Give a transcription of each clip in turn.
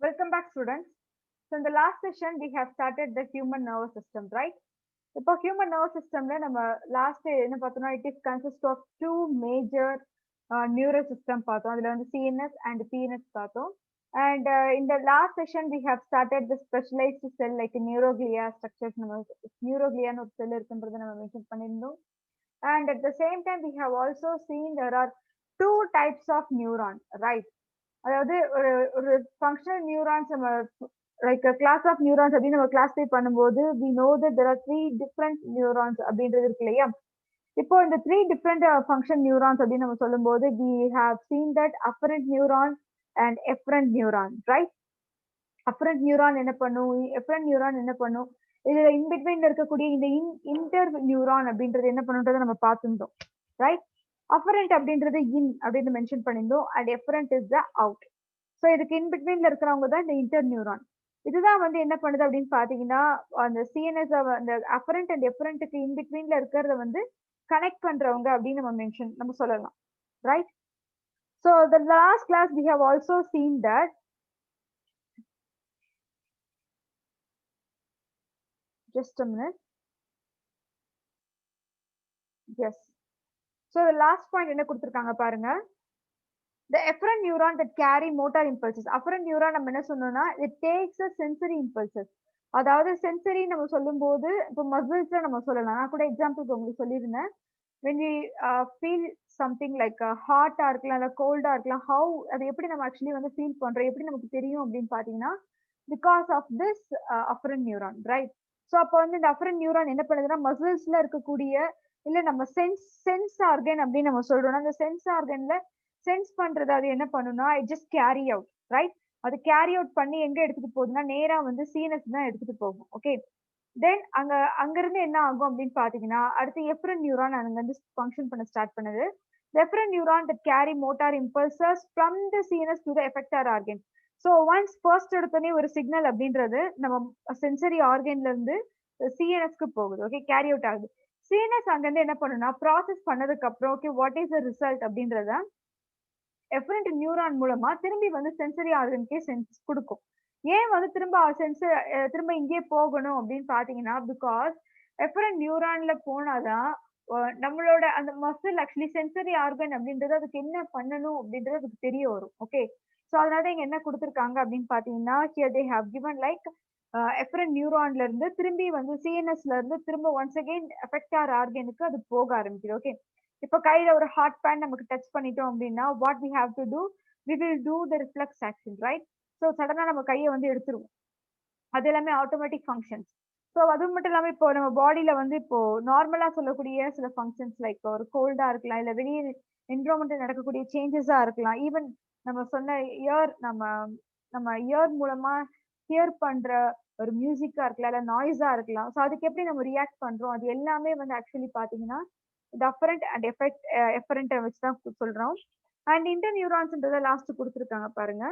Welcome back, students. So, in the last session, we have started the human nervous system, right? இப்போ human nervous systemல நம்ம last என்ன பார்த்தோம்னா it is consist of two major neural system பார்த்தோம். அதுல வந்து CNS and PNS பார்த்தோம். And in the last session, we have started the specialized cell like neuroglia structures. நம்ம neuroglia ஒரு செல் இருக்குன்றதை நம்ம மென்ஷன் பண்ணியிருந்தோம். And at the same time, we have also seen there are two types of neuron, right? அதாவது ஒரு functional neurons நம்ம like class of neurons அப்படின்னு நம்ம கிளாஸிஃபை பண்ணும்போது we know that there are three different neurons அப்படின்றது இருக்கு இல்லையா. இப்போ இந்த த்ரீ டிஃப்ரெண்ட் ஃபங்க்ஷன் நியூரான்ஸ் அப்படின்னு நம்ம சொல்லும்போது we have seen that afferent neuron and efferent neuron, right? Afferent neuron என்ன பண்ணும், எஃபரண்ட் நியூரான் என்ன பண்ணும், இதுல இன்பிட்வீன்ல இருக்கக்கூடிய இந்த இன்டர் நியூரான் அப்படின்றது என்ன பண்ணுன்றதை நம்ம பார்த்துருந்தோம், ரைட்? அஃபரண்ட் அப்படின்றது இன் அப்படின்னு மென்ஷன் பண்ணியிருந்தோம் and efferent is the out. So இதுக்கு இன்பிட்வீன்ல இருக்கிறவங்க தான் இந்த இன்டர் நியூரான். இதுதான் வந்து என்ன பண்ணுது அப்படின்னு பாத்தீங்கன்னா அந்த சிஎன்எஸ் அந்த அஃபரண்ட் அண்ட் எஃபரண்ட்டுக்கு இன்பிட்வீன்ல இருக்கிறத வந்து கனெக்ட் பண்றவங்க அப்படின்னு நம்ம சொல்லலாம், right? So the last class we have also seen that just a minute. Yes. So the last point என்ன கொடுத்திருக்காங்க பாருங்க. The efferent neuron that carry motor impulses. Afferent neuron நம்ம என்ன சொன்னோம்னா it takes a sensory impulses. அதாவது sensory நம்ம சொல்லும்போது இப்போ மசில்ஸ்ல நம்ம சொல்லலாம். நான் கூட எக்ஸாம்பிள் உங்களுக்கு சொல்லியிருந்தேன். when we feel something like ஹாட்டா இருக்கலாம் இல்ல கோல்டா இருக்கலாம், how அது எப்படி நம்ம ஆக்சுவலி வந்து ஃபீல் பண்றோம், எப்படி நமக்கு தெரியும் அப்படின்னு பாத்தீங்கன்னா because of this afferent neuron, right? So அப்போ வந்து இந்த அஃபரண்ட் நியூரான் என்ன பண்ணுதுன்னா மசில்ஸ்ல இருக்கக்கூடிய இல்ல நம்ம சென்ஸ் ஆர்கன் அப்படின்னு நம்ம சொல்றோம்னா அந்த சென்ஸ் ஆர்கன்ல சென்ஸ் பண்றது அது என்ன பண்ணும்னா it just carry out, right? அது கேரி அவுட் பண்ணி எங்க எடுத்துட்டு போகுதுன்னா நேரா வந்து சீனஸ் தான் எடுத்துட்டு போகும். ஓகே, தென் அங்கிருந்து என்ன ஆகும் அப்படின்னு பாத்தீங்கன்னா அடுத்து எஃபரண்ட் நியூரான் அங்க வந்து ஃபங்க்ஷன் பண்ண ஸ்டார்ட் பண்ணுது. Afferent neuron that carry motor impulses from the CNS to the effector organ. So once first எடுத்தோடனே ஒரு சிக்னல் அப்படின்றது நம்ம சென்சரி ஆர்கன்ல இருந்து சிஎன்எஸ்க்கு போகுது. ஓகே, கேரி அவுட் ஆகுது. சிஎன்எஸ் அங்கிருந்து என்ன பண்ணுன்னா ப்ராசஸ் பண்ணதுக்கு அப்புறம் okay what is the result அப்படின்றத எஃபரண்ட் நியூரான் மூலமா திரும்பி வந்து சென்சரி ஆர்கனுக்கே சென்ஸ் கொடுக்கும். ஏன் வந்து திரும்ப இங்கே போகணும் அப்படின்னு பாத்தீங்கன்னா பிகாஸ் எஃபரண்ட் நியூரான்ல போனாதான் நம்மளோட அந்த மசில் ஆக்சுவலி சென்சரி ஆர்கன் அப்படின்றது அதுக்கு என்ன பண்ணணும் அப்படின்றது அதுக்கு தெரிய வரும். ஓகே, ஸோ அதனால இங்க என்ன கொடுத்துருக்காங்க அப்படின்னு பாத்தீங்கன்னா here they have given like afferent நியூரான்ல இருந்து திரும்பி வந்து சிஎன்எஸ்ல இருந்து திரும்ப ஒன்ஸ் அகைன் எஃபெக்டார் ஆர்கனுக்கு அது போக ஆரம்பிக்குது. ஓகே, இப்போ கையில ஒரு ஹாட் பேன் நமக்கு டச் பண்ணிட்டோம் அப்படின்னா what we have to do, we will do the reflex action, right? So சடனா நம்ம கையை வந்து எடுத்துருவோம். அது எல்லாமே ஆட்டோமேட்டிக் ஃபங்க்ஷன்ஸ். ஸோ அது மட்டும் இல்லாமல் இப்போ நம்ம பாடியில வந்து இப்போ நார்மலா சொல்லக்கூடிய சில ஃபங்க்ஷன்ஸ் லைக் ஒரு கோல்டா இருக்கலாம் இல்ல வெளியே என்விரான்மெண்ட்ல நடக்கக்கூடிய சேஞ்சஸா இருக்கலாம். ஈவன் நம்ம சொன்ன நம்ம இயர் மூலமா ஹியர் பண்ற ஒரு மியூசிக்கா இருக்கலாம் இல்ல நாய்ஸா இருக்கலாம். ஸோ அதுக்கு எப்படி நம்ம ரியாக்ட் பண்றோம் அது எல்லாமே வந்து ஆக்சுவலி பாத்தீங்கன்னா இந்த அஃபரண்ட் அண்ட் எஃபரண்ட் வச்சுதான் சொல்றோம். அண்ட் இன்டர் நியூரான்ஸ்ன்றத லாஸ்ட் கொடுத்துருக்காங்க பாருங்க.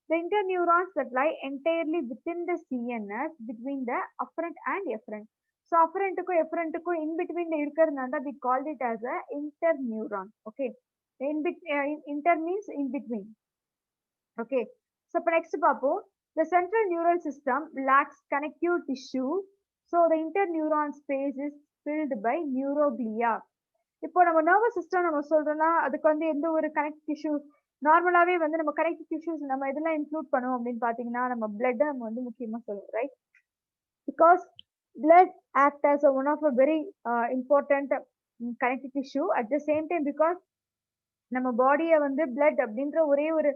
The interneurons that lie entirely within the CNS between the afferent and efferent. So afferentக்கும் efferentக்கும் in between இருக்கிறதுனால we called it as a interneuron. Okay, inter means in between. Okay, so இப்போ next பார்ப்போம். The central neural system lacks connective tissue, so the interneuron space is filled by neuroglia. இப்போ நம்ம nervous system நம்ம சொல்றோம்னா அதுக்கு வந்து எந்த ஒரு கனெக்ட் டிஷ்யூஸ் நார்மலாவே வந்து நம்ம கனெக்டிவ் டிஷ்யூஸ் நம்ம இதெல்லாம் இன்க்ளூட் பண்ணுவோம் அப்படின்னு பாத்தீங்கன்னா நம்ம பிளட் நம்ம வந்து முக்கியமா சொல்லுவோம், right? Because blood act as one of a very important connective tissue. At the same time because நம்ம பாடியை வந்து பிளட் அப்படின்ற ஒரே ஒரு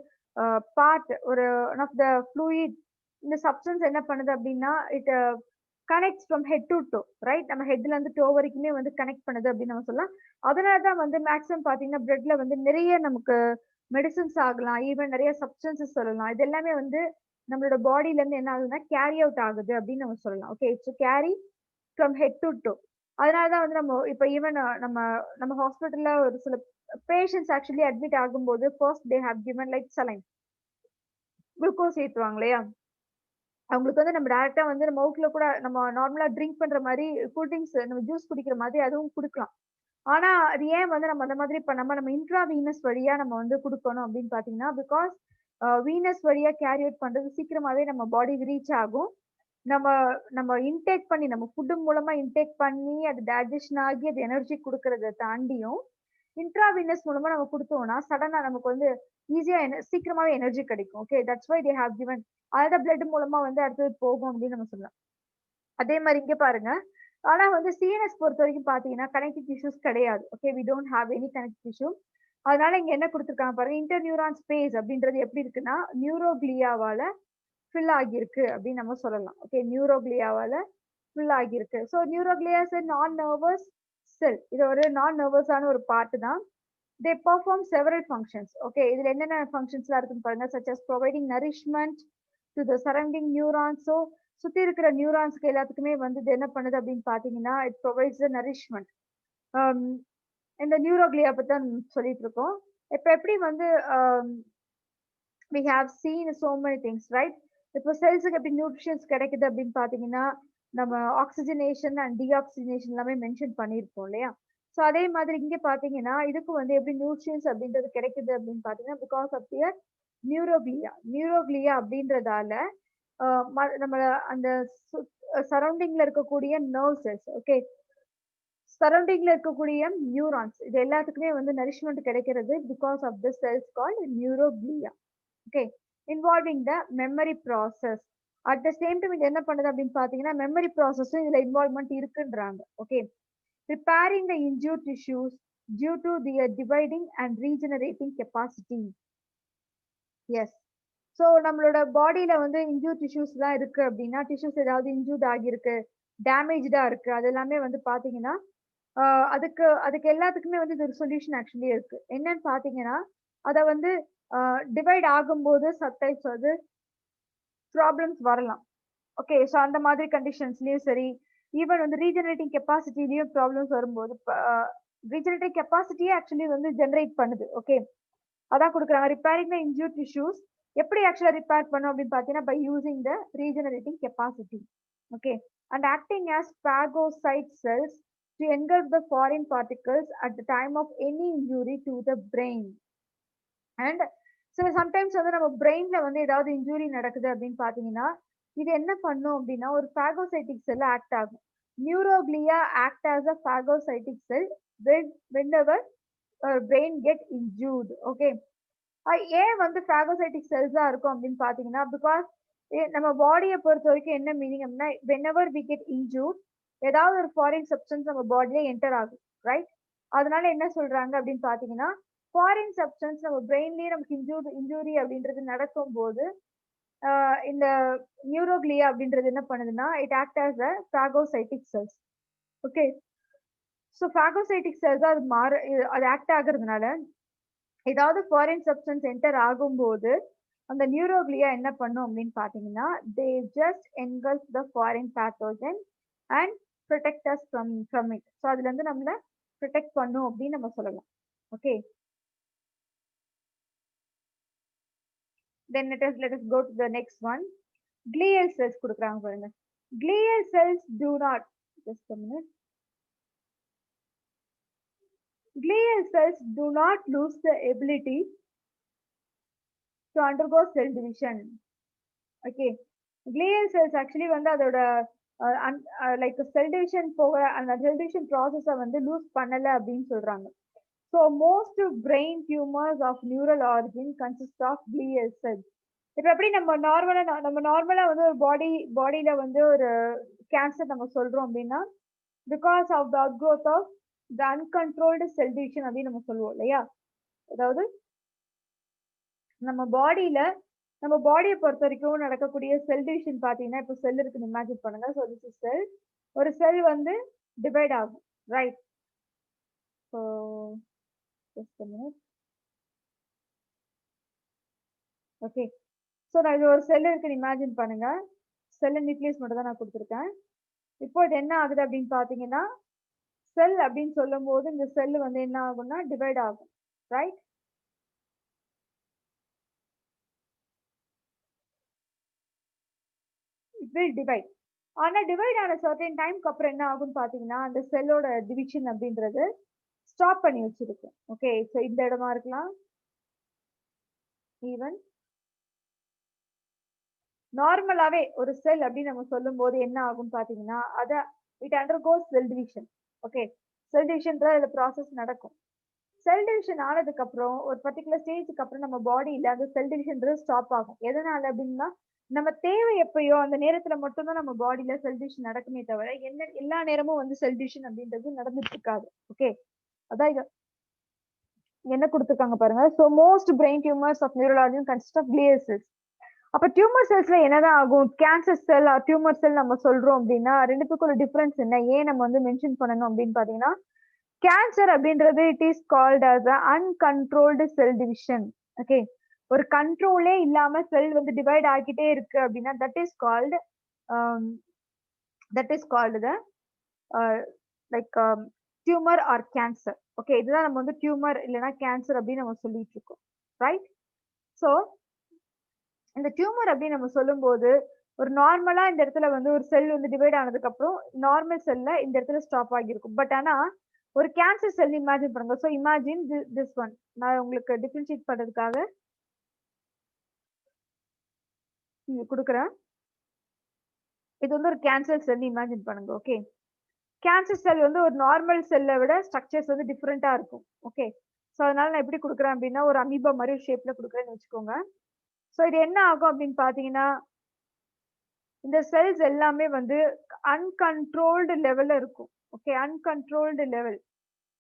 பார்ட் ஒரு ஒன் ஆஃப் த ஃப்ளூயிட் இந்த சப்ஸ்டன்ஸ் என்ன பண்ணுது அப்படின்னா it connect from head to toe, right? நம்ம ஹெட்ல இருந்து டோ வரைக்குமே வந்து கனெக்ட் பண்ணுது அப்படின்னு நம்ம சொல்லலாம். அதனாலதான் வந்து மேக்ஸிமம் பாத்தீங்கன்னா பிளட்ல வந்து நிறைய நமக்கு மெடிசன்ஸ் ஆகலாம், ஈவன் நிறைய சப்ஸ்டன்சஸ் சொல்லலாம். இது எல்லாமே வந்து நம்மளோட பாடியில இருந்து என்ன ஆகுதுன்னா கேரி அவுட் ஆகுது அப்படின்னு நம்ம சொல்லலாம். Okay, it's carry from head to to. அதனாலதான் வந்து நம்ம இப்போ ஈவன் நம்ம ஹாஸ்பிட்டல்ல ஒரு சில பேஷண்ட்ஸ் ஆக்சுவலி அட்மிட் ஆகும்போது first they have given like saline glucose ஏற்றுவாங்க இல்லையா. அவங்களுக்கு வந்து நம்ம டேரக்டா வந்து நம்ம மவுத்ல கூட நம்ம நார்மலா ட்ரிங்க் பண்ற மாதிரி கூல்ட்ரிங்க்ஸ் நம்ம ஜூஸ் குடிக்கிற மாதிரி அதுவும் கொடுக்கலாம். ஆனா அது ஏன் வந்து நம்ம அந்த மாதிரி பண்ணாம நம்ம இன்ட்ராவீனஸ் வழியா நம்ம வந்து கொடுக்கணும் அப்படின்னு பாத்தீங்கன்னா பிகாஸ் வீனஸ் வழியா கேரி அவுட் பண்றது சீக்கிரமாவே நம்ம பாடிக்கு ரீச் ஆகும். நம்ம நம்ம இன்டேக் பண்ணி நம்ம ஃபுட் மூலமா இன்டேக் பண்ணி அது டைஜஷன் ஆகி அது எனர்ஜி குடுக்கறத தாண்டியும், இன்ட்ராவீனஸ் மூலமா நம்ம குடுத்தோம்னா, சடனா நமக்கு வந்து ஈஸியா சீக்கிரமாவே எனர்ஜி கிடைக்கும். Okay. That's why they have given. அதான் பிளட் மூலமா வந்து அடுத்தது போகும் அப்படின்னு நம்ம சொல்லலாம். அதே மாரி இங்க பாருங்க. ஆனா வந்து சிஎன்எஸ் பொறுத்தவரைக்கும் பார்த்தீங்கன்னா, கனெக்டிவ் டிஷ்யூஸ் கிடையாது. Okay. We don't have any connective tissue. அதனால இங்க என்ன குடுத்துருக்காங்க பாருங்க. இன்டர் நியூரான் ஸ்பேஸ் அப்படின்றது எப்படி இருக்குன்னா, நியூரோக்ளியாவால ஃபில் ஆகியிருக்கு அப்படின்னு நம்ம சொல்லலாம். ஓகே. நியூரோக்ளியாவால ஃபில் ஆகியிருக்கு. ஸோ நியூரோக்ளியா இஸ் எ நான் நர்வஸ் செல். இது ஒரு நான் நர்வஸான ஒரு பார்ட் தான். They perform several functions. Okay. இதுல என்னென்ன ஃபங்ஷன்ஸ்லாம் இருக்குன்னு பாருங்க. Such as providing nourishment to the surrounding neurons. So சுத்தி இருக்கிற நியூரான்ஸ்க்கு எல்லாத்துக்குமே வந்து இது என்ன பண்ணுது அப்படின்னு பார்த்தீங்கன்னா, இட் ப்ரொவைட்ஸ் த நரிஷ்மென்ட். இந்த நியூரோக்ளியா பத்தி தான் சொல்லிட்டு இருக்கோம். இப்ப எப்படி வந்து we have seen so many things, right? இப்போ செல்ஸுக்கு எப்படி நியூட்ரிஷன்ஸ் கிடைக்குது அப்படின்னு பார்த்தீங்கன்னா, நம்ம ஆக்ஸிஜனேஷன் அண்ட் டீஆக்ஸிஜனேஷன் எல்லாமே மென்ஷன் பண்ணியிருப்போம் இல்லையா? ஸோ அதே மாதிரி இங்க பார்த்தீங்கன்னா, இதுக்கு வந்து எப்படி நியூட்ரியன்ஸ் அப்படின்றது கிடைக்குது அப்படின்னு பார்த்தீங்கன்னா, because of their neuroglia. Neuroglia அப்படின்றதால நம்மள அந்த சரௌண்டிங்ல இருக்கக்கூடிய நர்வ் செல்ஸ், ஓகே, சரௌண்டிங்ல இருக்கக்கூடிய நியூரான்ஸ் இது எல்லாத்துக்குமே வந்து நரிஷ்மெண்ட் கிடைக்கிறது because of the cells called neuroglia. Okay. Involving the memory process. At the same time இது என்ன பண்ணுது அப்படின்னு பார்த்தீங்கன்னா, மெமரி ப்ராசஸும் இதுல இன்வால்வ்மெண்ட் இருக்குன்றாங்க. Okay. Repairing the injured tissues due to their dividing and regenerating capacity. Yes. So நம்மளோட பாடியில வந்து இன்ஜூர் டிஷ்யூஸ்லாம் இருக்கு அப்படின்னா, டிஷ்யூஸ் ஏதாவது இன்ஜூர்ட் ஆகியிருக்கு, டேமேஜ்டா இருக்கு. அது எல்லாமே வந்து பார்த்தீங்கன்னா, அதுக்கு அதுக்கு எல்லாத்துக்குமே வந்து இது ஒரு சொல்யூஷன் ஆக்சுவலி இருக்கு. என்னன்னு பார்த்தீங்கன்னா, அத வந்து டிவைட் ஆகும்போது சம்டைம்ஸ் வந்து ப்ராப்ளம்ஸ் வரலாம். ஓகே. ஸோ அந்த மாதிரி கண்டிஷன்ஸ்லயும் சரி, ஈவன் வந்து ரீஜெனரேட்டிங் கெப்பாசிட்டிலயும் ப்ராப்ளம்ஸ் வரும்போது, ரீஜெனரேட்டிங் கெப்பாசிட்டியே ஆக்சுவலி வந்து ஜெனரேட் பண்ணுது. ஓகே. அதான் குடுக்குறாங்க. Repairing the injured tissues. எப்படி ஆக்சுவலா ரிப்பேர் பண்ணும் அப்படின்னு பார்த்தீங்கன்னா, by using the regenerating capacity. Okay. And acting as phagocyte cells to engulf the foreign particles at the time of any injury to the brain. And sometimes வந்து நம்ம பிரெயின்ல வந்து ஏதாவது injury நடக்குது அப்படின்னு பார்த்தீங்கன்னா, இது என்ன பண்ணும் அப்படின்னா, ஒரு phagocytic செல் ஆக்ட் ஆகும். Neuroglia act as a phagocytic sell whenever brain get injured. Okay. ஏன் வந்து phagocytic செல்ஸா இருக்கும் அப்படின்னு பார்த்தீங்கன்னா, பிகாஸ் நம்ம பாடிய பொறுத்தவரைக்கும் என்ன மீனிங் அப்படின்னா, வென்எவர் வி கெட் இன்ஜூர்ட் ஏதாவது ஒரு ஃபாரின் சப்ஸ்டன்ஸ் நம்ம பாடியில என்டர் ஆகும். ரைட்? அதனால என்ன சொல்றாங்க அப்படின்னு பார்த்தீங்கன்னா, ஃபாரின் சப்ஸ்டன்ஸ் நம்ம பிரெயின்லயே நமக்கு இன்ஜூரி அப்படின்றது நடக்கும்போது, இந்த நியூரோக்ளியா அப்படின்றது என்ன பண்ணுதுன்னா, it act as a phagocytic cells. Okay. So phagocytic cells அது ஆக்ட் ஆகுறதுனால ஏதாவது ஃபாரின் சப்ஸ்டன்ஸ் என்டர் ஆகும்போது, அந்த நியூரோக்ளியா என்ன பண்ணும் அப்படின்னு பார்த்தீங்கன்னா, they just engulf the foreign pathogen and protect as from it. So அதுலேருந்து நம்மள ப்ரொடெக்ட் பண்ணும் அப்படின்னு நம்ம சொல்லலாம். Okay. Then let us go to the next one. Glial cells குடுக்குறாங்க பாருங்க. Glial cells do not, just a minute. Glial cells do not lose the ability to undergo cell division. ஓகே. Glial cells actually வந்து அதோட like cell division போக அந்த cell division ப்ராசஸை வந்து loose பண்ணல அப்படின்னு சொல்றாங்க. So most brain tumours of neural origin consist of glial cells. இப்போ எப்படி நம்ம நார்மலா வந்து ஒரு பாடியில வந்து ஒரு கேன்சர் நம்ம சொல்றோம் அப்படின்னா, because of the outgrowth of the uncontrolled cell division அப்படின்னு நம்ம சொல்லுவோம் இல்லையா? அதாவது நம்ம பாடியை பொறுத்த வரைக்கும் நடக்கக்கூடிய செல் டிவிஷன் பார்த்தீங்கன்னா, இப்போ செல் இருக்குன்னு இமேஜின் பண்ணுங்க. ஸோ திஸ் இஸ் செல். ஒரு செல் வந்து டிவைட் ஆகும். Right? So just a minute. Okay. So நான் இது ஒரு செல் இருக்குன்னு இமேஜின் பண்ணுங்க. செல் நியூக்ளியஸ் மட்டும் தான் நான் குடுத்துருக்கேன். இப்போ இது என்ன ஆகுது அப்படின்னு பார்த்தீங்கன்னா, செல் அப்படின்னு சொல்லும்போது இந்த செல் வந்து என்ன ஆகும்னா டிவைட் ஆகும். ரைட்? It will divide. ஆனா டிவைட் ஆன சர்டன் டைம்க்கு அப்புறம் என்ன ஆகும்னு பார்த்தீங்கன்னா, அந்த செல்லோட டிவிஷன் அப்படின்றது ஸ்டாப் பண்ணி வச்சிருக்கும். ஓகே. ஸோ இந்த இடமா இருக்கலாம். ஈவன் நார்மலாவே ஒரு செல் அப்படின்னு நம்ம சொல்லும் போது என்ன ஆகும் பாத்தீங்கன்னா it undergoes cell division. Okay, cell டிவிஷன்ற ப்ராசஸ் நடக்கும். செல் டிவிஷன் ஆனதுக்கு அப்புறம் ஒரு பர்டிகுலர் ஸ்டேஜுக்கு அப்புறம் நம்ம பாடியில அந்த செல் டிவிஷன்றது ஸ்டாப் ஆகும். எதனால அப்படின்னா நம்ம தேவை எப்பயோ அந்த நேரத்துல மட்டும்தான் நம்ம பாடியில செல் டிவிஷன் நடக்குமே தவிர எல்லா நேரமும் வந்து செல் டிவிஷன் அப்படின்றது நடந்துட்டு இருக்காது. ஓகே, அதான் என்ன கொடுத்துருக்காங்க பாருங்க. So most brain tumours of neurology consist of glial cells. அப்ப டியூமர் செல்ஸ்ல என்னதான் ஆகும்? கேன்சர் செல் டியூமர் செல் நம்ம சொல்றோம் அப்படின்னா ரெண்டுத்துக்கும் ஒரு டிஃபரன்ஸ் என்ன, ஏன் நம்ம வந்து மென்ஷன் பண்ணணும் அப்படின்னு பாத்தீங்கன்னா, கேன்சர் அப்படின்றது it is called as uncontrolled cell division. Okay, ஒரு கண்ட்ரோலே இல்லாம செல் வந்து டிவைட் ஆகிட்டே இருக்கு அப்படின்னா that is called the like tumour or cancer. Okay, இதுதான் நம்ம வந்து டியூமர் இல்லைன்னா கேன்சர் அப்படின்னு நம்ம சொல்லிட்டு இருக்கோம், ரைட்? ஸோ இந்த டியூமர் அப்படின்னு நம்ம சொல்லும்போது ஒரு நார்மலா இந்த இடத்துல வந்து ஒரு செல் வந்து டிவைட் ஆனதுக்கு அப்புறம் நார்மல் செல்ல இந்த இடத்துல ஸ்டாப் ஆகியிருக்கும். பட் ஆனா ஒரு கேன்சர் செல் இமேஜின் பண்ணுங்க. So imagine this one. நான் உங்களுக்கு டிஃபரன்ஷியேட் பண்றதுக்காக இங்க கொடுக்குறேன். இது வந்து ஒரு கேன்சர் செல் இமேஜின் பண்ணுங்க. ஓகே, கேன்சர் செல் வந்து ஒரு நார்மல் செல்லை விட ஸ்ட்ரக்சர்ஸ் வந்து டிஃப்ரெண்டா இருக்கும். ஓகே, ஸோ அதனால நான் எப்படி கொடுக்குறேன் அப்படின்னா ஒரு அமீபா மாதிரி ஷேப்ல கொடுக்குறேன்னு வச்சுக்கோங்க. ஸோ இது என்ன ஆகும் அப்படின்னு பாத்தீங்கன்னா இந்த செல்ஸ் எல்லாமே வந்து அன்கண்ட்ரோல்டு லெவல்ல இருக்கும். Okay, uncontrolled level.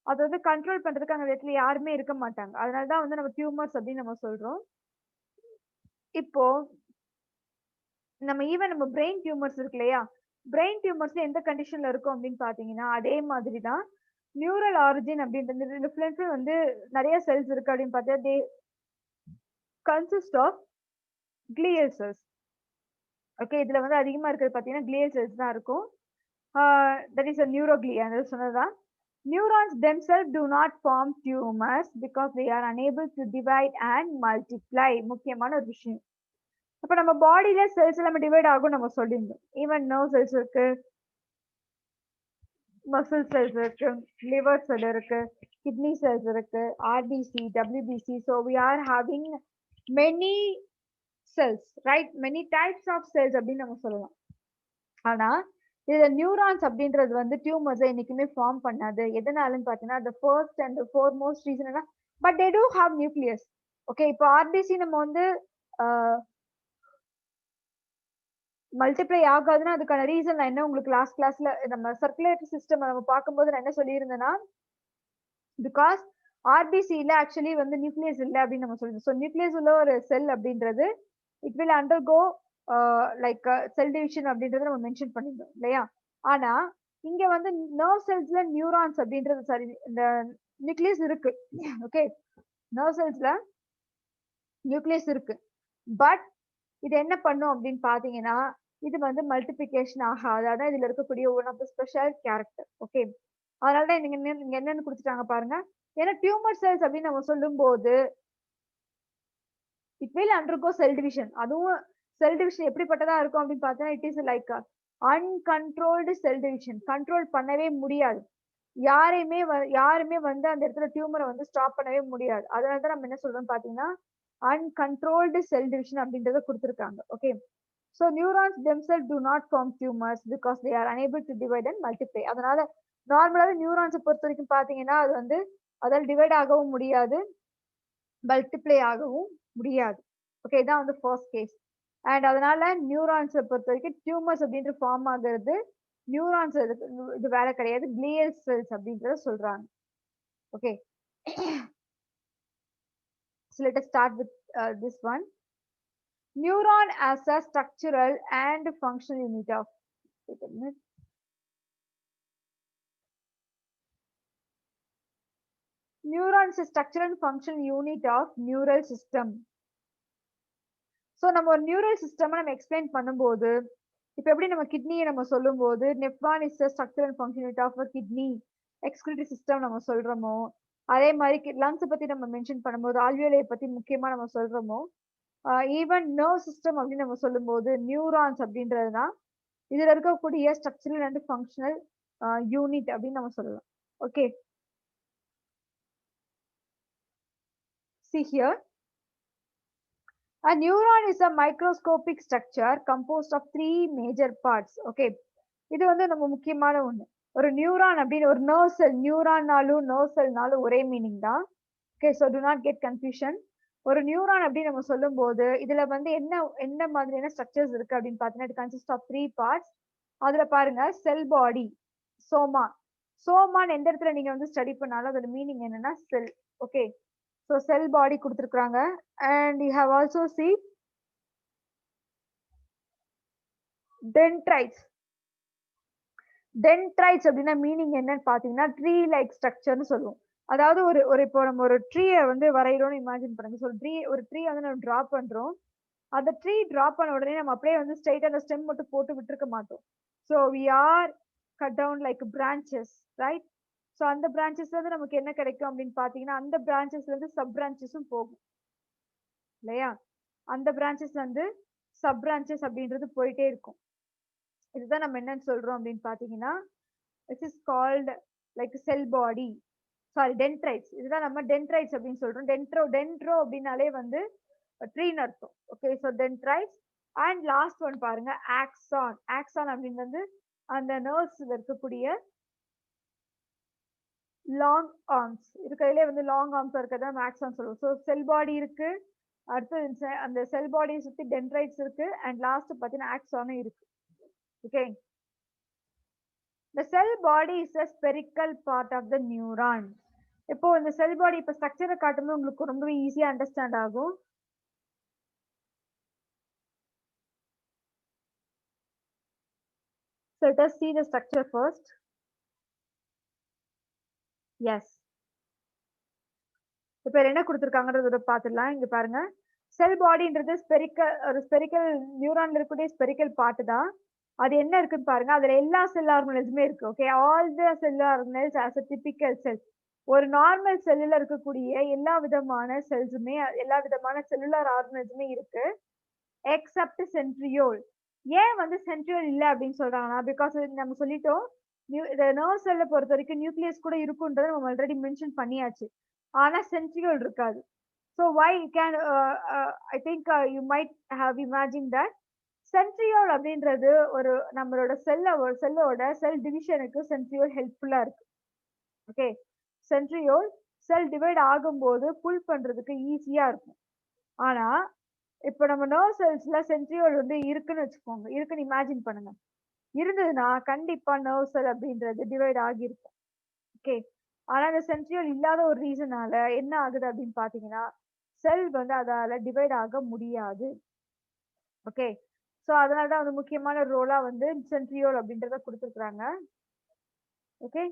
அது வந்து கண்ட்ரோல் பண்றதுக்கு அந்த இடத்துல யாருமே இருக்க மாட்டாங்க. அதனாலதான் வந்து நம்ம டியூமர்ஸ் அப்படின்னு நம்ம சொல்றோம். இப்போ நம்ம பிரெயின் டியூமர்ஸ் இருக்கு இல்லையா, பிரெயின் டியூமர்ஸ் எந்த கண்டிஷன்ல இருக்கும் அப்படின்னு பாத்தீங்கன்னா அதே மாதிரி தான் நியூரல் ஆரிஜின் அப்படின்றது இந்த பிளன்ஸ்ல வந்து நிறைய செல்ஸ் இருக்கு அப்படின்னு பார்த்தா they consist of glial cells. Okay, இதுல வந்து அதிகமா இருக்கிறது பாத்தீங்கன்னா கிளியல் செல்ஸ் தான் இருக்கும். That is a neuroglia. அது சொன்னதுதான். Neurons themselves do not form tumors because they are unable to divide and multiply. முக்கியமான ஒரு விஷயம். அப்ப நம்ம பாடியில செல்ஸ் எல்லாமே டிவைட் ஆகும் நம்ம சொல்லியிருந்தோம். ஈவன் நர்வ் செல்ஸ் இருக்கு, மசில் செல்ஸ் இருக்கு, லிவர் செல் இருக்கு, கிட்னி செல்ஸ் இருக்கு, RBC, WBC. So we are having many cells, right? Many types of cells அப்படின்னு நம்ம சொல்லலாம். ஆனா இதுல நியூரான்ஸ் அப்படின்றது வந்து டியூமர்ஸ் என்னைக்குமே ஃபார்ம் பண்ணாது. எதனாலன்னு பாத்தீங்கன்னா the first and the foremost reason என்ன, but they do have nucleus. Okay, இப்போ ஆர்பிசி நம்ம வந்து மல்டிப்ளை ஆகாதுன்னா அதுக்கான ரீசன் நான் என்ன உங்களுக்கு லாஸ்ட் கிளாஸ்ல நம்ம சர்க்குலேட்டரி சிஸ்டம் நம்ம பார்க்கும்போது நான் என்ன சொல்லியிருந்தேன்னா பிகாஸ் ஆர்பிசியில ஆக்சுவலி வந்து நியூக்ளியஸ் இல்லை அப்படின்னு நம்ம சொல்லுவோம். ஸோ நியூக்ளியஸ் உள்ள ஒரு செல் அப்படின்றது it will undergo like cell division அப்படின்றத நம்ம மென்ஷன் பண்ணிருந்தோம் இல்லையா. ஆனா இங்க வந்து நர்வ் செல்ஸ்ல நியூரான்ஸ் அப்படின்றது சாரி இந்த நியூக்ளியஸ் இருக்கு. ஓகே, நர்வ் செல்ஸ்ல நியூக்ளியஸ் இருக்கு. பட் இது என்ன பண்ணும் அப்படின்னு பாத்தீங்கன்னா இது வந்து மல்டிபிகேஷன் ஆகாது. அதான் இதுல இருக்கக்கூடிய one of the special character. Okay, அதனாலதான் நீங்க என்னன்னு கொடுத்துட்டாங்க பாருங்க. ஏன்னா டியூமர் செல்ஸ் அப்படின்னு நம்ம சொல்லும் போது it will undergo cell division. அதுவும் செல் டிவிஷன் எப்படிப்பட்டதா இருக்கும் அப்படின்னு பார்த்தா it is like uncontrolled cell division. Control பண்ணவே முடியாது. யாருமே வந்து அந்த இடத்துல டியூமரை வந்து ஸ்டாப் பண்ணவே முடியாது. அதனாலதான் நம்ம என்ன சொல்றோம் பாத்தீங்கன்னா அன்கண்ட்ரோல்டு செல் டிவிஷன் அப்படின்றத கொடுத்துருக்காங்க. Okay, so neurons themselves do not form tumors because they are unable to divide and multiply. அதனால நார்மலாவே நியூரான்ஸை பொறுத்த வரைக்கும் பாத்தீங்கன்னா அது வந்து அதால் டிவைட் ஆகவும் முடியாது, மல்டிப்ளை ஆகவும் முடியாது. ஓகே, இதான் வந்து ஃபர்ஸ்ட் கேஸ். அண்ட் அதனால நியூரான்ஸை பொறுத்த வரைக்கும் டியூமர்ஸ் அப்படின்ற ஃபார்ம் ஆகிறது நியூரான்ஸ் இது வேலை கிடையாது, கிளியல் செல்ஸ் அப்படின்றத சொல்றாங்க. Okay, so let us start with this one. Neuron as a structural and functional unit of, wait a minute. Neuron is a structural and functional unit of neural system. So நம்ம ஒரு neural system நம்ம explain பண்ணும்போது இப்போ எப்படி நம்ம கிட்னியை நம்ம சொல்லும் போது nephron is structure and function unit of kidney excretory system நம்ம சொல்றோமோ, அதே மாதிரி லங்ஸ் பத்தி நம்ம மென்ஷன் பண்ணும்போது ஆல்வியோலை பத்தி முக்கியமா நம்ம சொல்றோமோ, ஈவன் நர்வ் சிஸ்டம் அப்படின்னு நம்ம சொல்லும் போது நியூரான்ஸ் அப்படின்றதுதான் இதுல இருக்கக்கூடிய ஸ்ட்ரக்சரல் அண்ட் ஃபங்க்ஷனல் யூனிட் அப்படின்னு நம்ம சொல்லலாம். Okay, see here. A neuron is a microscopic structure composed of 3 major parts. Okay, இது வந்து நம்ம முக்கியமான ஒண்ணு. ஒரு நியூரான் அப்படின்னு ஒரு நர்வ் செல், நியூரான்னாலும் நர்வ் செல்னாலும் ஒரே மீனிங் தான். Okay, so to not get confusion. ஒரு நியூரான் அப்படின்னு நம்ம சொல்லும்போது இதுல வந்து என்ன மாதிரியான ஸ்ட்ரக்சர்ஸ் இருக்கு அப்படின்னு பார்த்தீங்கன்னா, இட் கன்சிஸ்ட் ஆஃப் 3 பார்ட்ஸ். அதுல பாருங்க, செல் பாடி, சோமா. சோமான்னு எந்த இடத்துல நீங்க வந்து ஸ்டடி பண்ணாலும் அதோட மீனிங் என்னன்னா செல். ஓகே, ஸோ செல் பாடி கொடுத்துருக்காங்க. And you have also see dendrites. Dendrites அப்படின்னா மீனிங் என்னன்னு பாத்தீங்கன்னா ட்ரீ லைக் ஸ்ட்ரக்சர்னு சொல்லுவோம். அதாவது ஒரு இப்போ நம்ம ஒரு ட்ரீயை வந்து வரைகிறோம்னு இமேஜின் பண்ணுங்க. ஸோ ஒரு ட்ரீ வந்து நம்ம டிரா பண்றோம். அந்த ட்ரீ டிரா பண்ண உடனே நம்ம அப்படியே வந்து ஸ்ட்ரைட்டா அந்த ஸ்டெம் மட்டும் போட்டு விட்டுருக்க மாட்டோம். So we are cut down like branches, right? So அந்த பிரான்ச்சஸ்ல இருந்து நமக்கு என்ன கிடைக்கும் அப்படின்னு பாத்தீங்கன்னா, அந்த பிரான்ச்சஸ்ல இருந்து சப் பிரான்ச்சஸும் போகும் இல்லையா? அந்த பிரான்ச்சஸ்ல இருந்து சப் பிரான்ச்சஸ் அப்படின்றது போயிட்டே இருக்கும். இதுதான் நம்ம என்னன்னு சொல்றோம் அப்படின்னு பாத்தீங்கன்னா, this is called like cell body, sorry dendrites. இதுதான் நம்ம dendrites அப்படின்னு சொல்றோம். dendro அப்படினாலே வந்து ட்ரீன்னு அர்த்தம். Okay, so dendrites. And last one பாருங்க, axon. axon அப்படின்னு வந்து அந்த நர்வ்ஸ்ல இருக்கக்கூடிய லாங் ஆர்ம்ஸ் இருக்கிறதுலே வந்து லாங் ஆர்ம்ஸ் இருக்கிறதா நம்ம axon சொல்லுவோம். ஸோ செல் பாடி இருக்கு, அடுத்து அந்த செல் பாடியை சுத்தி dendrites இருக்கு, அண்ட் லாஸ்ட் பாத்தீங்கன்னா axon இருக்கு. Okay, the cell body is a spherical part of the neuron. இப்போ இந்த செல் பாடி இப்போ ஸ்ட்ரக்சரை காட்டும்போது உங்களுக்கு ரொம்பவே ஈஸியா அண்டர்ஸ்டாண்ட் ஆகும். So let us see the structure first. Yes, இப்போ என்ன கொடுத்திருக்காங்கன்றத பார்த்துடலாம். இங்க பாருங்க, செல் பாடின்றது ஸ்பெரிக்கல் நியூரான்ல இருக்கக்கூடிய ஸ்பெரிக்கல் பார்ட் தான். அது என்ன இருக்குன்னு பாருங்க, அதுல எல்லா செல் ஆர்கனல்ஸுமே இருக்கு. Okay, all the sell organelles as a typical cell. ஒரு நார்மல் செல்லுல இருக்கக்கூடிய எல்லா விதமான செல்ஸுமே, எல்லா விதமான செல்லுலார் ஆர்கனல்ஸுமே இருக்கு, எக்ஸப்ட் சென்ட்ரியோல். ஏன் வந்து சென்ட்ரியோல் இல்ல அப்படின்னு சொல்றாங்கன்னா, பிகாஸ் நம்ம சொல்லிட்டோம், நர்வ் செல்ல பொறுத்த வரைக்கும் நியூக்ளியஸ் கூட இருக்குன்றதை நம்ம ஆல்ரெடி மென்ஷன் பண்ணியாச்சு. ஆனா சென்ட்ரியோல் இருக்காது. So why can I think you might have imagine that centriole அப்படின்றது ஒரு நம்மளோட செல்லோட செல் டிவிஷனுக்கு சென்ட்ரியோல் ஹெல்ப்ஃபுல்லா இருக்கு. ஓகே, சென்ட்ரியோல் செல் டிவைட் ஆகும்போது புல் பண்றதுக்கு ஈஸியா இருக்கும். ஆனா இப்போ நம்ம நர்வ் செல்ஸ்ல சென்ட்ரியோல் வந்து இருக்குன்னு வச்சுக்கோங்க, இருக்குன்னு இமேஜின் பண்ணுங்க. இருந்ததுன்னா கண்டிப்பா நர்வ் செல் அப்படின்றது டிவைட் ஆகியிருக்கும். ஓகே, ஆனா அந்த சென்ட்ரியோல் இல்லாத ஒரு ரீசனால என்ன ஆகுது அப்படின்னு பாத்தீங்கன்னா, செல் வந்து அதால டிவைட் ஆக முடியாது. ஓகே, ஸோ அதனாலதான் வந்து முக்கியமான ரோலா வந்து சென்ட்ரியோல் அப்படின்றத கொடுத்துருக்காங்க. Okay,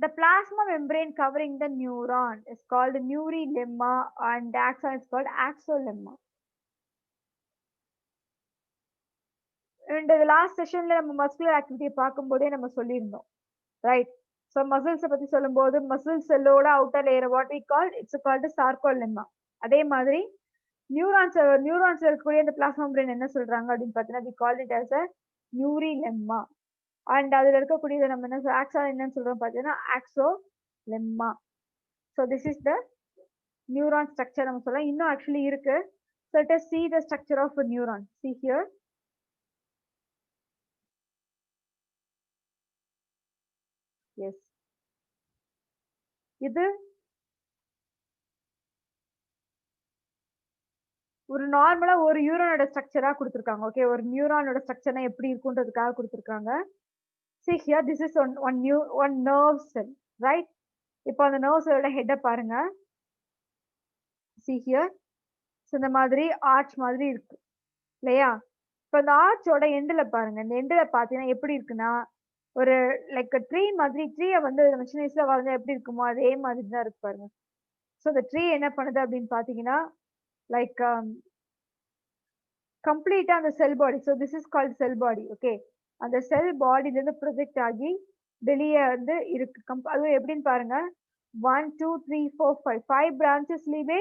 the plasma membrane covering the neuron is called neurilemma and axon is called axolemma. இந்த லாஸ்ட் செஷன்ல நம்ம மஸ்குலர் ஆக்டிவிட்டியை பார்க்கும்போதே நம்ம சொல்லியிருந்தோம், ரைட்? ஸோ மசில்ஸை பத்தி சொல்லும்போது மசில் செல்லோட outer layer what we call it's called sarcolemma. அதே மாதிரி நியூரான்ஸ் இருக்கக்கூடிய இந்த பிளாஸ்மா மெம்பரேன் என்ன சொல்றாங்க அப்படின்னு பார்த்தீங்கன்னா, we call it as a neurilemma. And அதுல இருக்கக்கூடியதை நம்ம என்ன ஆக்ஸான் என்னன்னு சொல்றோம் பார்த்தீங்கன்னா axolemma. So this is the neuron structure நம்ம சொல்லலாம். இன்னும் ஆக்சுவலி இருக்கு. So let us see the structure of a neuron. See here. Yes, இது ஒரு நார்மலா ஒரு நியூரானோட ஸ்ட்ரக்சரா கொடுத்திருக்காங்க. ஓகே, ஒரு நியூரானோட ஸ்ட்ரக்சர்னா எப்படி இருக்குன்றதுக்காக கொடுத்திருக்காங்க. See here, this is one nerve cell, right? இப்போ அந்த nerve cellோட ஹெட்ட பாருங்க. See here, so இந்த மாதிரி ஆர்ச் மாதிரி இருக்கு இல்லையா? இப்போ இந்த ஆர்ச்சோட எண்டுல பாருங்க, இந்த எண்டுல பாத்தீங்கன்னா எப்படி இருக்குன்னா, ஒரு லைக் ட்ரீ மாதிரி, ட்ரீயை வந்து நம்ம சின்ன வயசுல வரைஞ்சா எப்படி இருக்குமோ அதே மாதிரி தான் இருக்கு பாருங்க. ஸோ இந்த ட்ரீ என்ன பண்ணுது அப்படின்னு பாத்தீங்கன்னா, லைக் கம்ப்ளீட்டா அந்த cell body. So this is called cell body. Okay, அந்த செல் பாடியில இருந்து ப்ரொஜெக்ட் ஆகி வெளியே வந்து இருக்கு. அதுவும் எப்படின்னு பாருங்க, 1 2 3 4 5 பிரான்ச்சஸ்லயுமே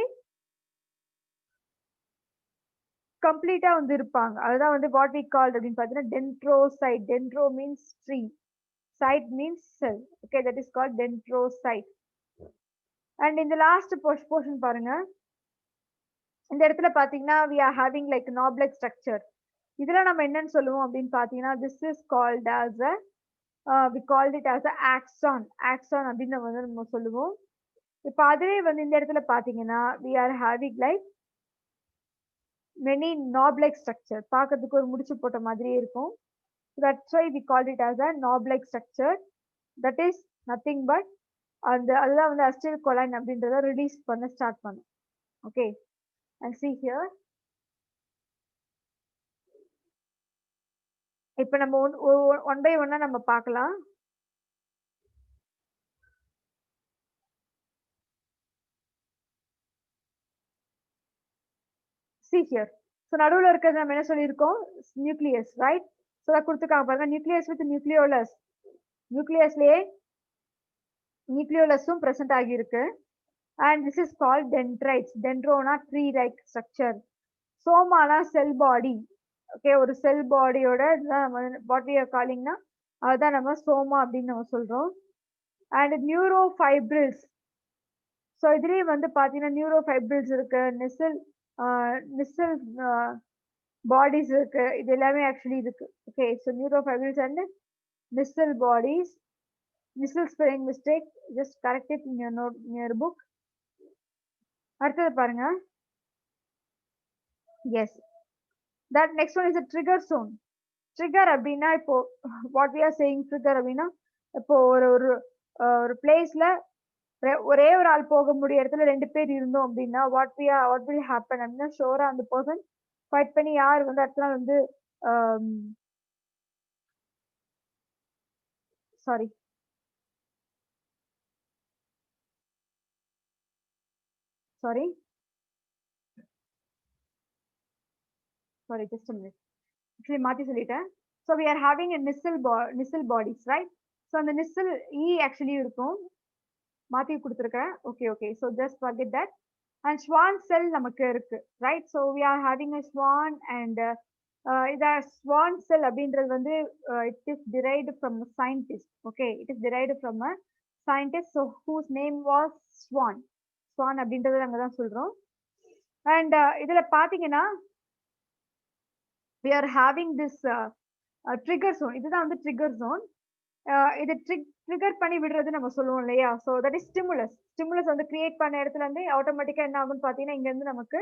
கம்ப்ளீட்டா வந்து இருப்பாங்க. அதுதான் வந்து வாட் வி கால்ட் அப்படின்னு பார்த்தீங்கன்னா dendrocyte. Dendro means tree, cyte means cell. Okay, that is called dendrocyte. And இந்த லாஸ்ட் போர்ஷன் பாருங்க. இந்த இடத்துல பாத்தீங்கன்னா we are having like knoblet structure. இதுல நம்ம என்னன்னு சொல்லுவோம் அப்படின்னு பாத்தீங்கன்னா this is called as a we called it as a axon. Axon அப்படின்னு நம்ம சொல்லுவோம். இப்ப அதுவே வந்து இந்த இடத்துல பாத்தீங்கன்னா we are having like many knob-like structure. பார்க்கிறதுக்கு ஒரு முடிச்சு போட்ட மாதிரியே இருக்கும். That's why we called it as a knob-like structure. That is nothing but அதுதான் வந்து acetylcholine அப்படின்றத ரிலீஸ் பண்ண ஸ்டார்ட் பண்ணும். Okay, and see here. இப்ப நம்ம ஒன் பை ஒன்னா நம்ம பார்க்கலாம். See here. So நடுவுல இருக்கிறது நம்ம என்ன சொல்லியிருக்கோம்? Nucleus, right? ஸோ அதை கொடுத்துருக்காங்க பாருங்க, நியூக்ளியஸ் வித் நியூக்ளியோலஸ். நியூக்ளியஸ்லயே நியூக்ளியோலஸும் பிரசன்ட் ஆகியிருக்கு. And this is called dendrites. டென்ட்ரோனா ட்ரீ லைக் ஸ்ட்ரக்சர். சோமானா செல் பாடி. ஓகே, ஒரு செல் பாடியோட வாட் வி ஆர் காலிங்னா அதுதான் நம்ம சோமா அப்படின்னு நம்ம சொல்றோம். And neuro fibrils. ஸோ இதுலயே வந்து பாத்தீங்கன்னா நியூரோ ஃபைப்ரில்ஸ் இருக்கு, நிசில் பாடிஸ் இருக்கு, இது எல்லாமே ஆக்சுவலி இருக்கு. Okay, so neurofibrils and Nissl bodies. Nissl spelling mistake, just correct it in your note in your book. அடுத்தது பாருங்க. Yes, that next one is a trigger zone. Trigger அப்படின்னா இப்போ what we are saying trigger அப்படின்னா இப்போ ஒரு ஒரு பிளேஸ்ல ஒரே ஒரு ஆள் போக முடிய இடத்துல ரெண்டு பேர் இருந்தோம் அப்படின்னா வாட் வில் ஹேப்பன் அப்படின்னா ஷோரா அந்த பர்சன் ஃபைட் பண்ணி யார் வந்து இடத்துல வந்து sorry just a minute. Actually மாத்தி சொல்லிட்டேன். So we are having a nissel bodies, right? So அந்த nissel E actually இருக்கும். மாத்தி கொடுத்திருக்கேன். Okay. So just forget that. And Schwann cell நமக்கு இருக்கு, right? So we are having a Schwann and the Schwann cell அப்படின்றது வந்து it is derived from a scientist. Okay, it is derived from a scientist, so whose name was Schwann. Schwann அப்படின்றது நாங்க தான் சொல்றோம். And இதுல பாத்தீங்கன்னா we are having this trigger zone. இதுதான் வந்து trigger zone. இது ட்ரிகர் பண்ணி விடுறது நம்ம சொல்லுவோம் இல்லையா? ஸோ தட் இஸ் ஸ்டிமுலஸ் வந்து கிரியேட் பண்ண இடத்துல இருந்து ஆட்டோமேட்டிக்கா என்ன ஆகும்னு பாத்தீங்கன்னா இங்க இருந்து நமக்கு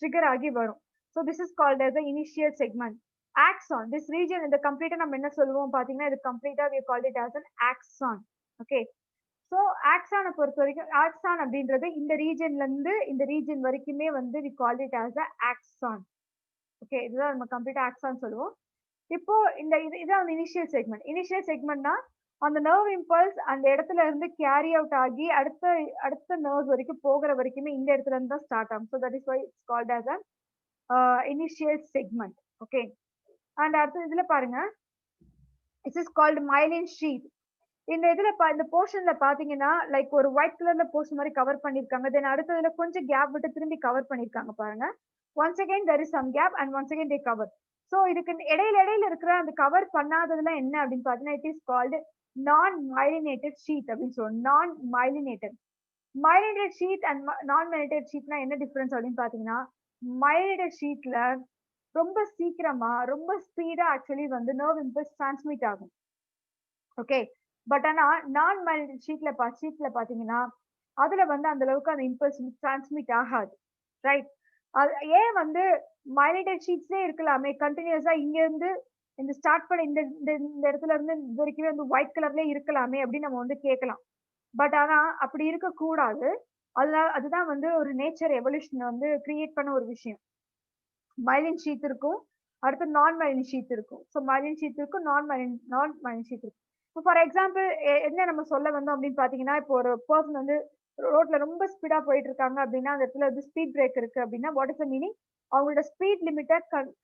ட்ரிகர் ஆகி வரும். So this is called as a initial segment. Axon, this region இந்த கம்ப்ளீட்டா நம்ம என்ன சொல்லுவோம் பாத்தீங்கன்னா இது கம்ப்ளீட்டா we called it as an axon. Okay, so ஆக்சானை பொறுத்த வரைக்கும் ஆக்சான் அப்படின்றது இந்த ரீஜன்ல இருந்து இந்த ரீஜன் வரைக்குமே வந்து we called it as a axon. Okay, இதுதான் நம்ம கம்ப்ளீட்டா ஆக்சான் சொல்லுவோம். இப்போ இந்த இதான் இனிஷியல் செக்மெண்ட். இனிஷியல் செக்மெண்ட்னா அந்த நர்வ் இம்பல்ஸ் அந்த இடத்துல இருந்து கேரி அவுட் ஆகி அடுத்த நர்வ்ஸ் வரைக்கும் போகிற வரைக்குமே இந்த இடத்துல இருந்து தான் ஸ்டார்ட் ஆகும். So that is why it's called as a initial segment. Okay, and அடுத்த இதுல பாருங்க, it is called myelin sheath. இந்த இதுல இந்த போர்ஷன்ல பாத்தீங்கன்னா லைக் ஒரு ஒயிட் கலர்ல போர்ஷன் மாதிரி கவர் பண்ணிருக்காங்க. தென் அடுத்ததுல கொஞ்சம் கேப் விட்டு திரும்பி கவர் பண்ணிருக்காங்க பாருங்க. Once again there is some gap and once again they cover. So இதுக்கு இடையில இருக்கிற அந்த கவர் பண்ணாததுல என்ன அப்படின்னு பாத்தீங்கன்னா இட் இஸ் கால்டு நான் மைலினேட்டட் ஷீட் அப்படின்னு சொல்லுவோம். நான் மைலினேட்டட் ஷீட் அண்ட் நான் மைலினேட்டட் ஷீட்னா என்ன டிஃபரன்ஸ் அப்படின்னு பாத்தீங்கன்னா மைலினேட்டட் ஷீட்ல ரொம்ப சீக்கிரமா ரொம்ப ஸ்பீடா ஆக்சுவலி வந்து நர்வ் இம்பல்ஸ் டிரான்ஸ்மிட் ஆகும். ஓகே, பட் ஆனா நான் மைலினேட்டட் ஷீட்ல பாத்தீங்கன்னா அதுல வந்து அந்த அளவுக்கு அந்த இம்பல்ஸ் டிரான்ஸ்மிட் ஆகாது, ரைட்? ஏன் வந்து மைலினேட்டட் ஷீட்ஸ்லேயே இருக்கலாமே கண்டினியூஸா இங்க இருந்து இந்த ஸ்டார்ட் பண்ண இந்த இடத்துல இருந்து இது வரைக்குமே வந்து ஒயிட் கலர்லயே இருக்கலாமே அப்படின்னு நம்ம வந்து கேட்கலாம். பட் ஆனா அப்படி இருக்க கூடாது. அதுதான் வந்து ஒரு நேச்சர் எவல்யூஷன் வந்து கிரியேட் பண்ண ஒரு விஷயம். மைலின் ஷீட் இருக்கும், அடுத்து நான் மைலின் ஷீட் இருக்கும். ஸோ மைலின் ஷீட் இருக்கும், நான் மைலின் ஷீட் இருக்கும். இப்போ ஃபார் எக்ஸாம்பிள் என்ன நம்ம சொல்ல வந்தோம் அப்படின்னு பாத்தீங்கன்னா இப்போ ஒரு பர்சன் வந்து ரோட்ல ரொம்ப ஸ்பீடா போயிட்டு இருக்காங்க அப்படின்னா அந்த இடத்துல வந்து ஸ்பீட் பிரேக் இருக்கு அப்படின்னா வாட் இஸ் த மீனிங்? அவங்களோட ஸ்பீட் லிமிட்டை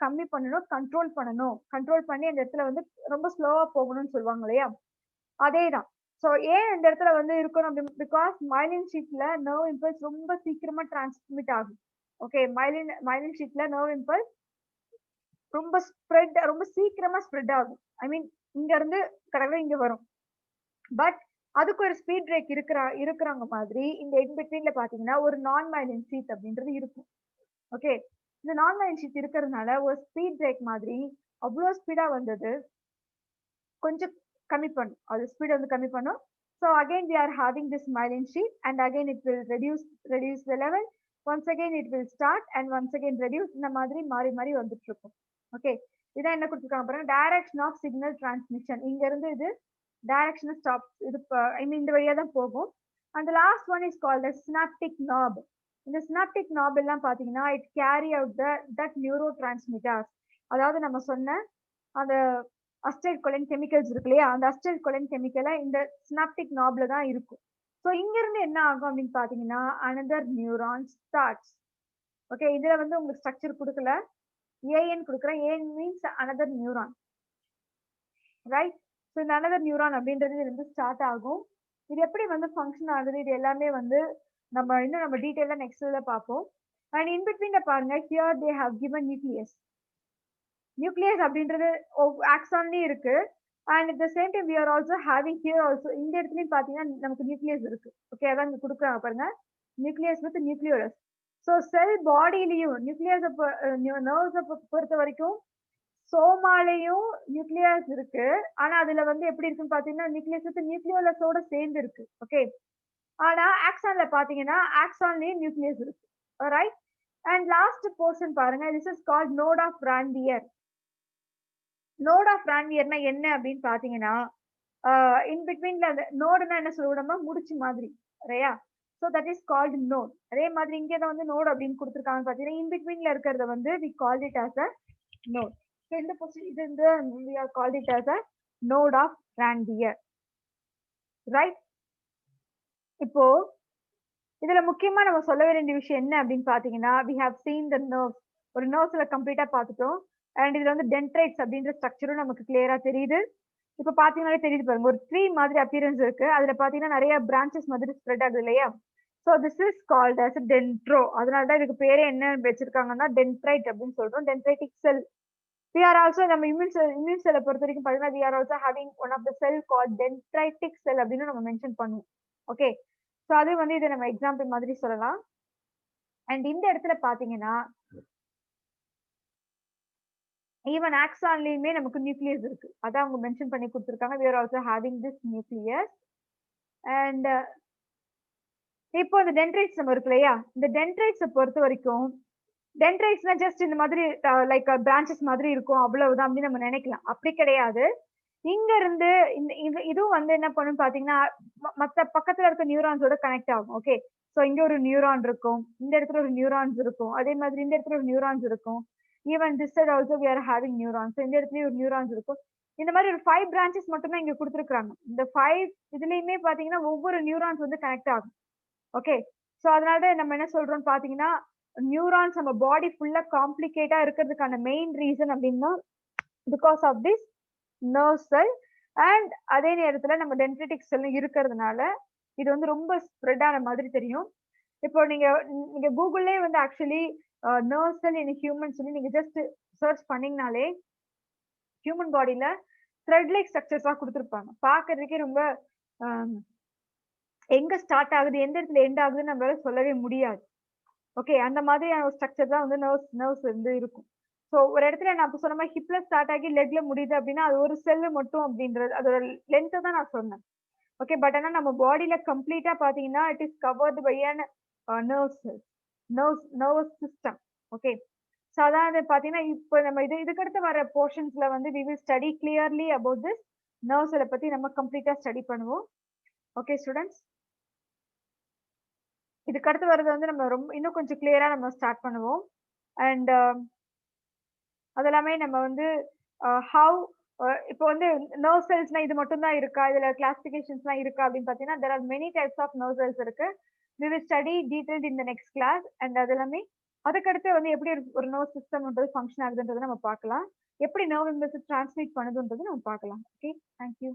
கம்மி பண்ணணும், கண்ட்ரோல் பண்ணி அந்த இடத்துல வந்து ரொம்ப ஸ்லோவா போகணும்னு சொல்லுவாங்க இல்லையா? அதேதான். ஸோ ஏன் இந்த இடத்துல வந்து இருக்கணும் அப்படி பிகாஸ் மைலின் ஷீட்ல நர்வ் இம்பல்ஸ் ரொம்ப சீக்கிரமா டிரான்ஸ்மிட் ஆகும். ஓகே, மைலின் ஷீட்ல நர்வ் இம்பல்ஸ் ரொம்ப சீக்கிரமா ஸ்ப்ரெட் ஆகும். ஐ மீன் இங்க இருந்து கடவுள் இங்க வரும். பட் அதுக்கு ஒரு ஸ்பீட் பிரேக் இருக்கிறாங்க மாதிரி இந்த இன்பிட்வீன்ல பாத்தீங்கன்னா ஒரு நான் மைலின் ஷீட் அப்படின்றது இருக்கும். ஓகே. இந்த நான் மைலின் ஷீத் இருக்கிறதுனால ஒரு ஸ்பீட் பிரேக் மாதிரி அவ்வளோ ஸ்பீடா வந்தது. கொஞ்சம் கம்மி பண்ணும். அது ஸ்பீட் வந்து கம்மி பண்ணும். So again we are having this myelin sheath and again it will reduce the level. Once again it will start and once again reduce. இந்த மாதிரி மாறி மாறி வந்துட்டு இருக்கும். ஓகே. இதான் என்ன கொடுத்திருக்காங்க பாருங்க. Direction of signal transmission. இங்க இருந்து இது டைரக்ஷன் ஸ்டாப் இது ஐ மீன் இந்த வழியா தான் போகும். And the last one is called the synaptic knob. இந்த synaptic knob எல்லாம் பாத்தீங்கன்னா it carry out that neurotransmitters. அதாவது நம்ம சொன்ன அந்த அஸ்டைல் கொலின் கெமிக்கல்ஸ் இருக்கு இல்லையா, அந்த அஸ்டைல் கொலின் கெமிக்கலை இந்த சினாப்டிக் நாப்ல தான் இருக்கும். ஸோ இங்க இருந்து என்ன ஆகும் அப்படின்னு பாத்தீங்கன்னா another neuron starts. ஓகே, இதுல வந்து உங்களுக்கு ஸ்ட்ரக்சர் கொடுக்கல, ஏஎன் கொடுக்குறேன். ஏன் means another neuron, right? So இந்த another neuron அப்படின்றது இது வந்து ஸ்டார்ட் ஆகும். இது எப்படி வந்து ஃபங்க்ஷன் ஆகுது, இது எல்லாமே வந்து நம்ம டீட்டெயிலா நெக்ஸ்ட்ல பார்ப்போம். அண்ட் இன் பிட்வீன்ல பாருங்க, here they have given nucleus. Nucleus அப்படின்றது ஆக்சான்லயும் இருக்கு. And at the same time we are also having here also. இந்த இடத்துலயும் பாத்தீங்கன்னா நமக்கு நியூக்ளியஸ் இருக்கு. ஓகே, அதான் இங்க கொடுக்குறாங்க பாருங்க, nucleus with nucleolus. So cell பாடியிலையும் நியூக்ளியஸ் நர்வ்ஸை பொறுத்த வரைக்கும் சோமாலையும் நியூக்ளியஸ் இருக்கு. ஆனா அதுல வந்து எப்படி இருக்குன்னு பாத்தீங்கன்னா நியூக்ளியஸ் வித் நியூக்ளியோலஸோட சேர்ந்து இருக்கு. ஓகே, ஆனா ஆக்சான்ல பாத்தீங்கன்னா ஆக்சான்லயும் நியூக்ளியஸ் இருக்கு. ரைட்? அண்ட் லாஸ்ட் போர்ஷன் பாருங்க, this is called node of Ranvier. Node of ரான்வியர்னா என்ன அப்படின்னு பாத்தீங்கன்னா இன் பிட்வீன்ல அந்த நோடுனா என்ன சொல்லுவோம்னா முடிச்சு மாதிரி, சரியா? So that is called note. அதே மாதிரி இங்கே தான் வந்து நோட் அப்படின்னு கொடுத்துருக்காங்க பாத்தீங்கன்னா இன் பிட்வீன்ல இருக்கிறத வந்து we call it as a node. So இந்த பொசிஷன் இது வந்து we are call it as a node of Ranvier, right? இப்போ இதுல முக்கியமா நம்ம சொல்ல வேண்டிய விஷயம் என்ன அப்படின்னு பாத்தீங்கன்னா we have seen the nerves. ஒரு நர்வ்ஸ்ல கம்ப்ளீட்டா பார்த்துட்டோம். அண்ட் இதுல வந்து டென்ட்ரைட்ஸ் அப்படின்ற ஸ்ட்ரக்சரும் நமக்கு கிளியரா தெரியுது. இப்ப பாத்தீங்கன்னாலே தெரியுது பாருங்க, ஒரு ட்ரீ மாதிரி அப்பியரன்ஸ் இருக்கு. அதுல பாத்தீங்கன்னா நிறைய பிரான்ச்சஸ் மாதிரி ஸ்ப்ரெட் ஆகுது இல்லையா? So this is called as dendro. அதனாலதான் இதுக்கு பேரே என்ன வச்சிருக்காங்கன்னா டென்ட்ரைட் அப்படின்னு சொல்றோம். Dendritic cell. We are also நம்ம இம்யூன் செல்லை பொறுத்த வரைக்கும் பாத்தீங்கன்னா we are also having one of the cell called dendritic cell அப்படின்னு நம்ம மென்ஷன் பண்ணுவோம். ஓகே, ஸோ அது வந்து இதை நம்ம எக்ஸாம்பிள் மாதிரி சொல்லலாம். அண்ட் இந்த இடத்துல பாத்தீங்கன்னா ஈவன் ஆக்சான்லயுமே நமக்கு நியூக்ளியஸ் இருக்கு. அதான் அவங்க மென்ஷன் பண்ணி கொடுத்துருக்காங்க. we are also having this nucleus. And இப்போ இந்த டென்ட்ரைட்ஸ் நம்ம இருக்கு இல்லையா, இந்த டென்ட்ரைட்ஸை பொறுத்த வரைக்கும் டென்ட்ரைட்ஸ்னா ஜஸ்ட் இந்த மாதிரி லைக் பிரான்ச்சஸ் மாதிரி இருக்கும் அவ்வளவுதான் அப்படின்னு நம்ம நினைக்கலாம். அப்படி கிடையாது. இங்க இருந்து இதுவும் வந்து என்ன பண்ணும் பாத்தீங்கன்னா மத்த பக்கத்துல இருக்க நியூரான்ஸோட கனெக்ட் ஆகும். ஓகே, ஸோ இங்க ஒரு நியூரான் இருக்கும், இந்த இடத்துல ஒரு நியூரான்ஸ் இருக்கும், அதே மாதிரி இந்த இடத்துல ஒரு நியூரான்ஸ் இருக்கும். Even this side also we are having neurons. இந்த இடத்துலயும் ஒரு நியூரான்ஸ் இருக்கும். இந்த மாதிரி ஒரு 5 பிரான்ச்சஸ் மட்டும் தான் இங்க கொடுத்துருக்காங்க. இந்த 5 இதுலயுமே பாத்தீங்கன்னா ஒவ்வொரு நியூரான்ஸ் வந்து கனெக்ட் ஆகும். ஓகே, ஸோ அதனால நம்ம என்ன சொல்றோம்னு பாத்தீங்கன்னா நியூரான்ஸ் நம்ம பாடி ஃபுல்லா காம்ப்ளிகேட்டா இருக்கிறதுக்கான மெயின் ரீசன் அப்படின்னா because of this nerve cell. And அதே நேரத்துல நம்ம டென்ட்ரிட்டிக் செல் இருக்கிறதுனால இது வந்து ரொம்ப ஸ்ப்ரெட் ஆன மாதிரி தெரியும். இப்போ நீங்க கூகுள்லயே வந்து actually nerve sell in human சொல்லி நீங்க ஜஸ்ட் சர்ச் பண்ணீங்கனாலே ஹியூமன் பாடியில த்ரெட் லைக் ஸ்ட்ரக்சர்ஸா கொடுத்துருப்பாங்க. பாக்குறதுக்கே ரொம்ப எங்க ஸ்டார்ட் ஆகுது எந்த இடத்துல எண்ட் ஆகுதுன்னு நம்மளால சொல்லவே முடியாது. ஓகே, அந்த மாதிரியான ஒரு ஸ்ட்ரக்சர் தான் வந்து நர்வ்ஸ் வந்து இருக்கும். ஸோ ஒரு இடத்துல நான் இப்போ சொன்ன மாதிரி ஹிப்ல ஸ்டார்ட் ஆகி லெக்ல முடியுது அப்படின்னா அது ஒரு செல்லு மட்டும் அப்படின்றது அதோட லென்த்தை தான் நான் சொன்னேன். ஓகே, பட் ஆனால் நம்ம பாடியில கம்ப்ளீட்டா பாத்தீங்கன்னா it is covered by an nervous system. Okay, so அதாவது பாத்தீங்கன்னா இப்போ நம்ம இதுக்கடுத்து வர போர்ஷன்ஸ்ல வந்து we will study clearly about this nerves இதை பத்தி நம்ம கம்ப்ளீட்டா ஸ்டடி பண்ணுவோம். ஓகே ஸ்டூடெண்ட்ஸ், இதுக்கு அடுத்து வர்றது வந்து நம்ம ரொம்ப இன்னும் கொஞ்சம் கிளியரா நம்ம ஸ்டார்ட் பண்ணுவோம். அண்ட் அதெல்லாமே நம்ம வந்து ஹவு இப்போ வந்து நர்வ் செல்ஸ்னா இது மட்டும் தான் இருக்கா, இதுல கிளாசிபிகேஷன்ஸ்லாம் இருக்கா அப்படின்னு பாத்தீங்கன்னா there are many types of nerve cells இருக்கு. we will study detailed in the next class. And அது எல்லாமே அதுக்கடுத்து வந்து எப்படி ஒரு நர்வ் சிஸ்டம்ன்றது ஃபங்க்ஷன் ஆகுதுன்றதை நம்ம பார்க்கலாம், எப்படி நர்வ் இம்பல்ஸ் டிரான்ஸ்மிட் பண்ணுதுன்றது நம்ம பார்க்கலாம். Okay, thank you.